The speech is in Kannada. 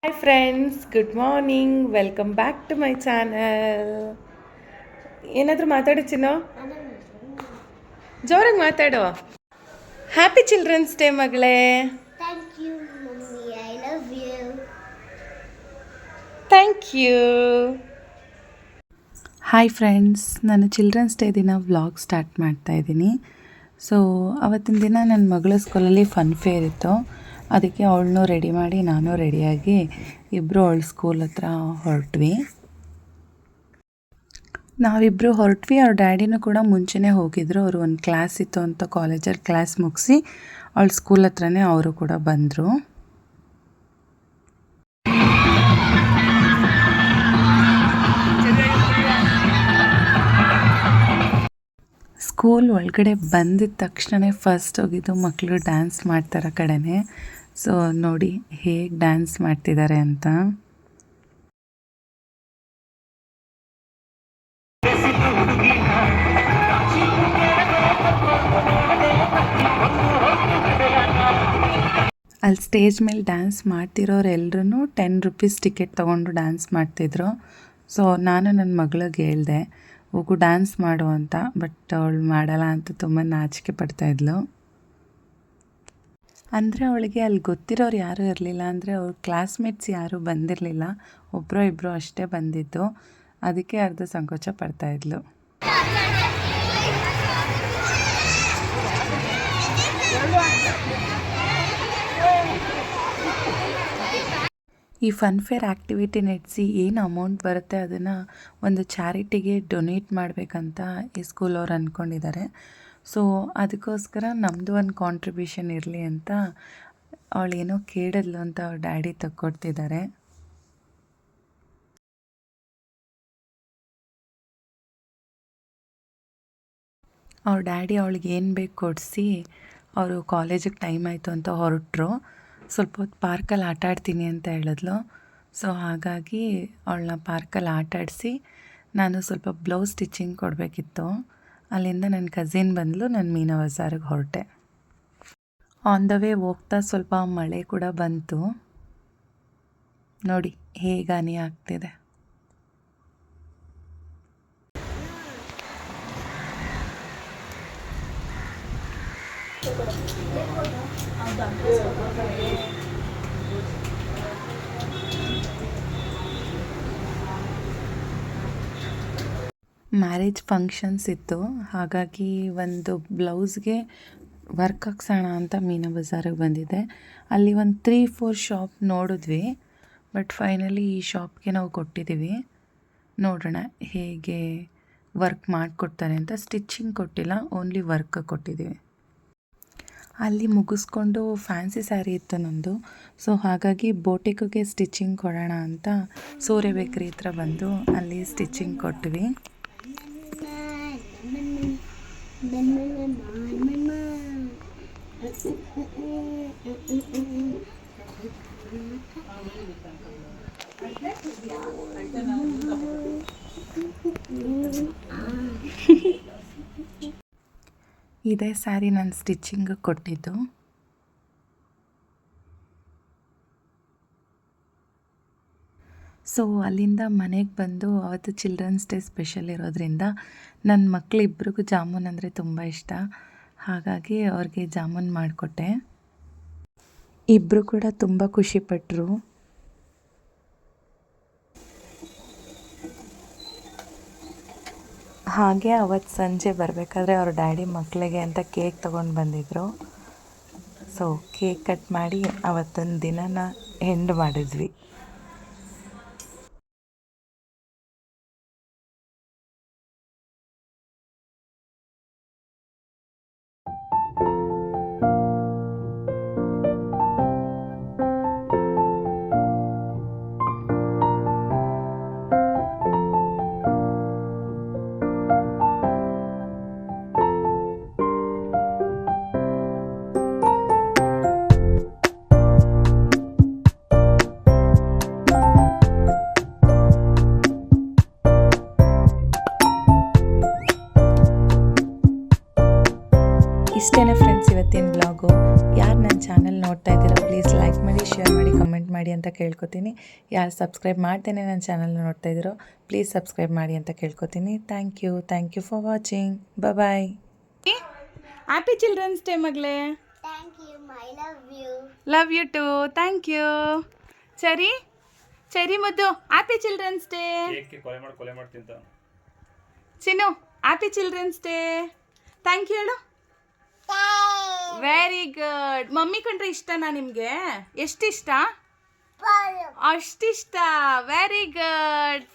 Hi friends, good morning. Welcome back to my channel. ಏನಾದರೂ ಮಾತಾಡು ಚಿನ್ನೋ, ಜೋರಾಗಿ ಮಾತಾಡು. ಹ್ಯಾಪಿ ಚಿಲ್ಡ್ರನ್ಸ್ ಡೇ ಮಗಳೇ. Thank you, Mummy. I love you. Thank you. Hi friends, ನಾನು ಚಿಲ್ಡ್ರನ್ಸ್ ಡೇ ದಿನ ವ್ಲಾಗ್ ಸ್ಟಾರ್ಟ್ ಮಾಡ್ತಾ ಇದ್ದೀನಿ. ಸೊ ಅವತ್ತಿನ ದಿನ ನನ್ನ ಮಗಳ ಸ್ಕೂಲಲ್ಲಿ ಫನ್ ಫೇರ್ ಇತ್ತು. ಅದಕ್ಕೆ ಅವಳನ್ನೂ ರೆಡಿ ಮಾಡಿ ನಾನು ರೆಡಿಯಾಗಿ ಇಬ್ಬರು ಅವಳ ಸ್ಕೂಲ್ ಹತ್ರ ಹೊರಟ್ವಿ. ನಾವಿಬ್ಬರು ಹೊರಟ್ವಿ. ಅವ್ರ ಡ್ಯಾಡಿನೂ ಕೂಡ ಮುಂಚೆನೇ ಹೋಗಿದ್ರು. ಅವರು ಒಂದು ಕ್ಲಾಸ್ ಇತ್ತು ಅಂತ ಕಾಲೇಜಲ್ಲಿ ಕ್ಲಾಸ್ ಮುಗಿಸಿ ಅವಳ ಸ್ಕೂಲ್ ಹತ್ರನೇ ಅವರು ಕೂಡ ಬಂದರು. ಸ್ಕೂಲ್ ಒಳಗಡೆ ಬಂದಿದ್ದ ತಕ್ಷಣ ಫಸ್ಟ್ ಹೋಗಿದ್ದು ಮಕ್ಕಳು ಡ್ಯಾನ್ಸ್ ಮಾಡ್ತಾರ ಕಡೆನೇ. ಸೊ ನೋಡಿ ಹೇಗೆ ಡ್ಯಾನ್ಸ್ ಮಾಡ್ತಿದ್ದಾರೆ ಅಂತ. ಅಲ್ಲಿ ಸ್ಟೇಜ್ ಮೇಲೆ ಡ್ಯಾನ್ಸ್ ಮಾಡ್ತಿರೋರೆಲ್ಲರೂ 10 ರೂಪೀಸ್ ಟಿಕೆಟ್ ತೊಗೊಂಡು ಡ್ಯಾನ್ಸ್ ಮಾಡ್ತಿದ್ರು. ಸೊ ನಾನು ನನ್ನ ಮಗಳಿಗೆ ಹೇಳಿದೆ, ಹೋಗು ಡ್ಯಾನ್ಸ್ ಮಾಡು ಅಂತ. ಬಟ್ ಅವಳು ಮಾಡಲ್ಲ ಅಂತ ತುಂಬ ನಾಚಿಕೆ ಪಡ್ತಾಯಿದ್ಲು. ಅಂದರೆ ಅವಳಿಗೆ ಅಲ್ಲಿ ಗೊತ್ತಿರೋರು ಯಾರೂ ಇರಲಿಲ್ಲ. ಅಂದರೆ ಅವ್ರ ಕ್ಲಾಸ್ಮೇಟ್ಸ್ ಯಾರೂ ಬಂದಿರಲಿಲ್ಲ. ಒಬ್ಬರೋ ಇಬ್ಬರು ಅಷ್ಟೇ ಬಂದಿದ್ದು. ಅದಕ್ಕೆ ಅರ್ಧ ಸಂಕೋಚ ಪಡ್ತಾಯಿದ್ಲು. ಈ ಫನ್ ಫೇರ್ ಆ್ಯಕ್ಟಿವಿಟಿ ನಡೆಸಿ ಏನು ಅಮೌಂಟ್ ಬರುತ್ತೆ ಅದನ್ನು ಒಂದು ಚಾರಿಟಿಗೆ ಡೊನೇಟ್ ಮಾಡಬೇಕಂತ ಈ ಸ್ಕೂಲವ್ರು ಅಂದ್ಕೊಂಡಿದ್ದಾರೆ. ಸೊ ಅದಕ್ಕೋಸ್ಕರ ನಮ್ಮದು ಒಂದು ಕಾಂಟ್ರಿಬ್ಯೂಷನ್ ಇರಲಿ ಅಂತ ಅವಳೇನೋ ಕೇಳಿದ್ಲು ಅಂತ ಅವ್ರ ಡ್ಯಾಡಿ ತಕ್ಕೊಡ್ತಿದ್ದಾರೆ. ಅವ್ರ ಡ್ಯಾಡಿ ಅವಳಿಗೆ ಏನು ಬೇಕು ಕೊಡಿಸಿ ಅವರು ಕಾಲೇಜಿಗೆ ಟೈಮ್ ಆಯಿತು ಅಂತ ಹೊರಟರು. ಸ್ವಲ್ಪ ಹೊತ್ತು ಪಾರ್ಕಲ್ಲಿ ಆಟ ಆಡ್ತೀನಿ ಅಂತ ಹೇಳಿದ್ಲು. ಸೊ ಹಾಗಾಗಿ ಅವಳನ್ನ ಪಾರ್ಕಲ್ಲಿ ಆಟಾಡಿಸಿ ನಾನು ಸ್ವಲ್ಪ ಬ್ಲೌಸ್ ಸ್ಟಿಚಿಂಗ್ ಕೊಡಬೇಕಿತ್ತು. ಅಲ್ಲಿಂದ ನನ್ನ ಕಝಿನ್ ಬಂದಳು. ನಾನು ಮೀನಾ ಬಜಾರಿಗೆ ಹೊರಟೆ. ಆನ್ ದ ವೇ ಹೋಗ್ತಾ ಸ್ವಲ್ಪ ಮಳೆ ಕೂಡ ಬಂತು. ನೋಡಿ ಹೇಗೆ ಹನಿ ಆಗ್ತಿದೆ. ಮ್ಯಾರೇಜ್ ಫಂಕ್ಷನ್ಸ್ ಇತ್ತು. ಹಾಗಾಗಿ ಒಂದು ಬ್ಲೌಸ್ಗೆ ವರ್ಕ್ ಹಾಕ್ಸೋಣ ಅಂತ ಮೀನಾ ಬಜಾರಿಗೆ ಬಂದಿದ್ದೆ. ಅಲ್ಲಿ ಒಂದು 3-4 ಶಾಪ್ ನೋಡಿದ್ವಿ. ಬಟ್ ಫೈನಲಿ ಈ ಶಾಪ್ಗೆ ನಾವು ಕೊಟ್ಟಿದ್ದೀವಿ. ನೋಡೋಣ ಹೇಗೆ ವರ್ಕ್ ಮಾಡಿಕೊಡ್ತಾರೆ ಅಂತ. ಸ್ಟಿಚ್ಚಿಂಗ್ ಕೊಟ್ಟಿಲ್ಲ, ಓನ್ಲಿ ವರ್ಕ್ ಕೊಟ್ಟಿದ್ದೀವಿ. ಅಲ್ಲಿ ಮುಗಿಸ್ಕೊಂಡು ಫ್ಯಾನ್ಸಿ ಸ್ಯಾರಿ ಇತ್ತು ನಂದು. ಸೊ ಹಾಗಾಗಿ ಬೋಟಿಕ್ಗೆ ಸ್ಟಿಚಿಂಗ್ ಕೊಡೋಣ ಅಂತ ಸೂರ್ಯ ಬೇಕ್ರಿ ಹತ್ರ ಬಂದು ಅಲ್ಲಿ ಸ್ಟಿಚಿಂಗ್ ಕೊಟ್ವಿ. ಇದೇ ಸ್ಯಾರಿ ನಾನು ಸ್ಟಿಚಿಂಗ್ ಕೊಟ್ಟಿದ್ದು. ಸೊ ಅಲ್ಲಿಂದ ಮನೆಗೆ ಬಂದು ಅವತ್ತು ಚಿಲ್ಡ್ರನ್ಸ್ ಡೇ ಸ್ಪೆಷಲ್ ಇರೋದ್ರಿಂದ ನನ್ನ ಮಕ್ಕಳಿಬ್ರಿಗೂ ಜಾಮೂನ್ ಅಂದರೆ ತುಂಬ ಇಷ್ಟ. ಹಾಗಾಗಿ ಅವ್ರಿಗೆ ಜಾಮೂನ್ ಮಾಡಿಕೊಟ್ಟೆ. ಇಬ್ಬರು ಕೂಡ ತುಂಬ ಖುಷಿಪಟ್ಟರು. ಹಾಗೆ ಅವತ್ತು ಸಂಜೆ ಬರಬೇಕಾದ್ರೆ ಅವ್ರ ಡ್ಯಾಡಿ ಮಕ್ಕಳಿಗೆ ಅಂತ ಕೇಕ್ ತೊಗೊಂಡು ಬಂದಿದ್ದರು. ಸೊ ಕೇಕ್ ಕಟ್ ಮಾಡಿ ಅವತ್ತೊಂದು ದಿನನ ಎಂಡ್ ಮಾಡಿದ್ವಿ. ಕೇಳ್ಕೊತೀನಿ. ಯಾರು ಸಬ್ಸ್ಕ್ರೈಬ್ ಮಾಡ್ತೇನೆ ನನ್ನ ಚಾನಲ್ನ ನೋಡ್ತಾ ಇದ್ದೀರೋ ಪ್ಲೀಸ್ ಸಬ್ಸ್ಕ್ರೈಬ್ ಮಾಡಿ ಅಂತ ಕೇಳ್ಕೊತೀನಿ. Thank you for watching. Bye. Happy children's day ಮಗಳೇ. Thank you. I love you. Love you too. Thank you. ಚರಿ ಮುದ್ದು ಹ್ಯಾಪಿ ಚಿಲ್ಡ್ರನ್ಸ್ ಡೇ. ಕೊಲೆ ಮಾಡಿ ತಿಂತ ಚಿನ್ನು happy children's day. Thank you ಹೇಳು. Very good. ಮಮ್ಮಿ ಕಂಡ್ರೆ ಇಷ್ಟನಾ ನಿಮಗೆ? ಎಷ್ಟಿಷ್ಟ? Bye. ಅಷ್ಟಿಷ್ಟ. Very good.